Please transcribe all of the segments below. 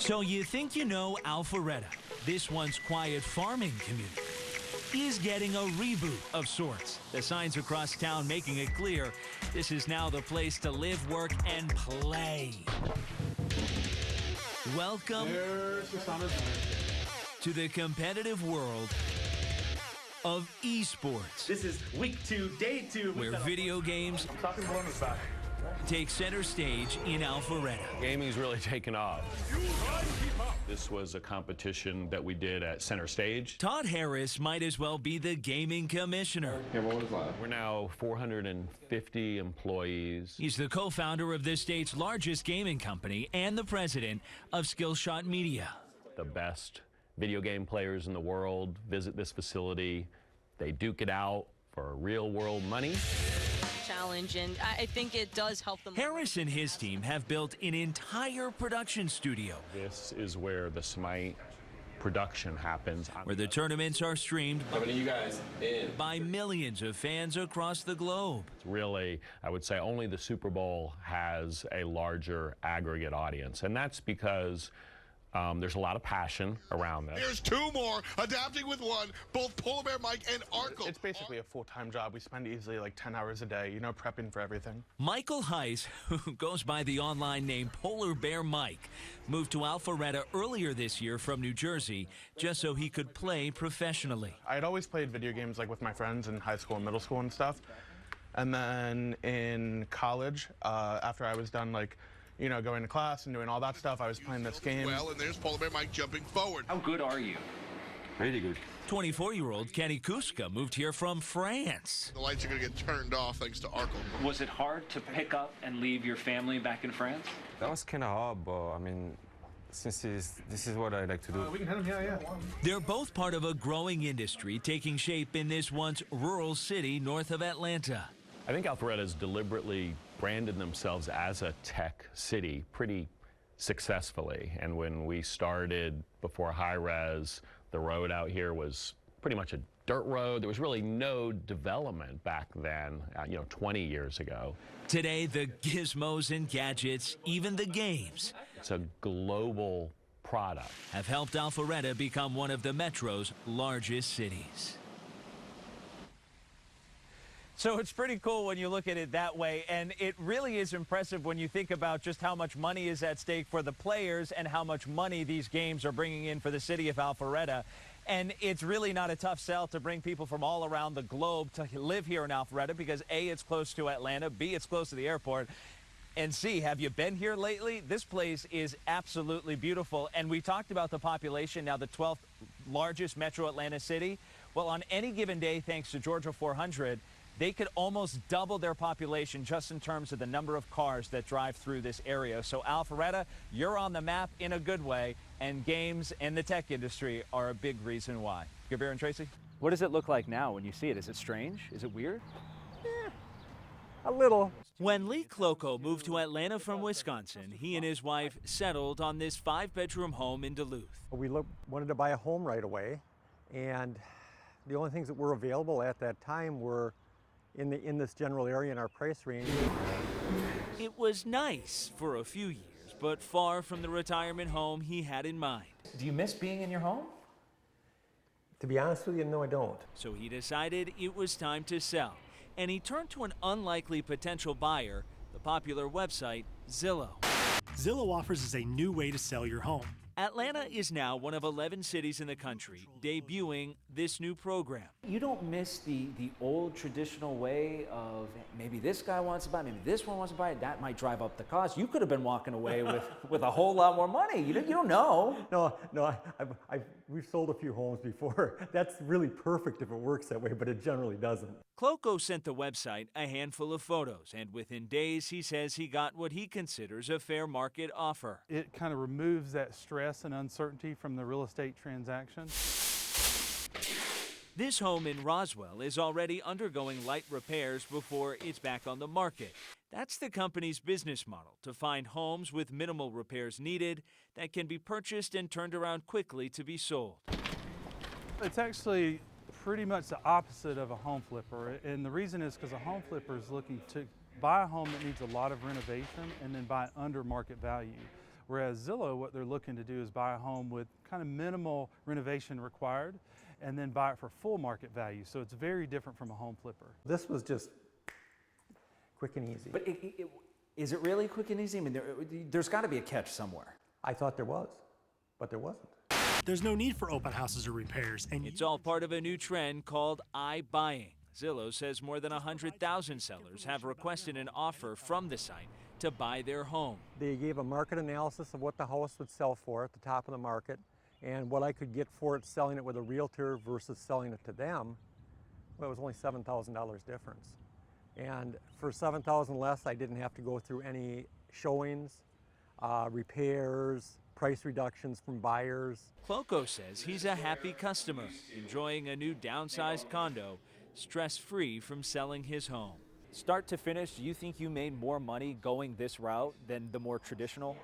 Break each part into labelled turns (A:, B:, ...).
A: So you think you know Alpharetta, this once quiet farming community, is getting a reboot of sorts. The signs across town making it clear this is now the place to live, work, and play. Welcome to the competitive world of esports.
B: This is week 2, day 2.
A: Where video games take center stage in Alpharetta.
C: Gaming's really taken off. This was a competition that we did at Center Stage.
A: Todd Harris might as well be the gaming commissioner.
C: We're now 450 employees.
A: He's the co-founder of this state's largest gaming company and the president of Skillshot Media.
C: The best video game players in the world visit this facility. They duke it out for real world money.
D: Challenge, and I think it does help them.
A: Harris and his team have built an entire production studio.
C: This is where the Smite production happens.
A: Where the tournaments are streamed by millions of fans across the globe.
C: Really, I would say only the Super Bowl has a larger aggregate audience, and that's because there's a lot of passion around this.
E: There's 2 more, adapting with 1, both Polar Bear Mike and Arkle.
F: It's basically a full-time job. We spend easily like 10 hours a day, prepping for everything.
A: Michael Heiss, who goes by the online name Polar Bear Mike, moved to Alpharetta earlier this year from New Jersey just so he could play professionally.
F: I had always played video games like with my friends in high school and middle school and stuff. And then in college, after I was done going to class and doing all that stuff, I was playing this game.
E: Well, and there's Polar Bear Mike jumping forward.
G: How good are you?
C: Pretty good.
A: 24-year-old Kenny Kuska moved here from France.
E: The lights are going to get turned off thanks to Arkle.
G: Was it hard to pick up and leave your family back in France?
H: That was kind of hard, but since this is what I like to do.
F: We can hit him, yeah.
A: They're both part of a growing industry taking shape in this once rural city north of Atlanta.
C: I think Alpharetta has deliberately branded themselves as a tech city pretty successfully. And when we started before Hi-Rez, the road out here was pretty much a dirt road. There was really no development back then, 20 years ago.
A: Today, the gizmos and gadgets, even the games,
C: It's a global product.
A: have helped Alpharetta become one of the Metro's largest cities.
I: So it's pretty cool when you look at it that way, and it really is impressive when you think about just how much money is at stake for the players and how much money these games are bringing in for the city of Alpharetta. And it's really not a tough sell to bring people from all around the globe to live here in Alpharetta because A, it's close to Atlanta, B, it's close to the airport, and C, have you been here lately? This place is absolutely beautiful. And we talked about the population, now the 12th largest metro Atlanta city. Well, on any given day, thanks to Georgia 400, they could almost double their population just in terms of the number of cars that drive through this area. So Alpharetta, you're on the map in a good way, and games and the tech industry are a big reason why. Gabir and Tracy? What does it look like now when you see it? Is it strange? Is it weird?
J: A little.
A: When Lee Cloco moved to Atlanta from Wisconsin, he and his wife settled on this 5-bedroom home in Duluth.
J: We wanted to buy a home right away, and the only things that were available at that time were in this general area in our price range.
A: It was nice for a few years, but far from the retirement home he had in mind.
I: Do you miss being in your home?
J: To be honest with you, no, I don't.
A: So he decided it was time to sell, and he turned to an unlikely potential buyer, the popular website Zillow.
K: Zillow offers us a new way to sell your home.
A: Atlanta is now one of 11 cities in the country debuting this new program.
I: You don't miss the old traditional way of maybe this guy wants to buy, maybe this one wants to buy it. That might drive up the cost. You could have been walking away with a whole lot more money. You don't know.
J: No, we've sold a few homes before. That's really perfect if it works that way, but it generally doesn't.
A: Cloco sent the website a handful of photos, and within days he says he got what he considers a fair market offer.
L: It kind of removes that stress and uncertainty from the real estate transaction.
A: This home in Roswell is already undergoing light repairs before it's back on the market. That's the company's business model, to find homes with minimal repairs needed that can be purchased and turned around quickly to be sold.
L: It's actually pretty much the opposite of a home flipper, and the reason is because a home flipper is looking to buy a home that needs a lot of renovation and then buy it under market value. Whereas Zillow, what they're looking to do is buy a home with kind of minimal renovation required and then buy it for full market value. So it's very different from a home flipper.
J: This was just quick and easy.
I: But is it really quick and easy? I mean, there's got to be a catch somewhere.
J: I thought there was, but there wasn't.
K: There's no need for open houses or repairs. And
A: It's all part of a new trend called iBuying. Zillow says more than 100,000 sellers have requested an offer from the site to buy their home.
J: They gave a market analysis of what the house would sell for at the top of the market and what I could get for it selling it with a realtor versus selling it to them. Well, it was only $7,000 difference. And for $7,000 less, I didn't have to go through any showings, repairs, price reductions from buyers.
A: Cloco says he's a happy customer, enjoying a new downsized condo, stress-free from selling his home.
I: Start to finish, do you think you made more money going this route than the more traditional?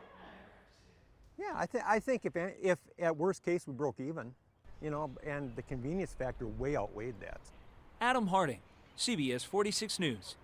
J: Yeah, I think if at worst case we broke even, you know, and the convenience factor way outweighed that.
A: Adam Harding, CBS 46 News.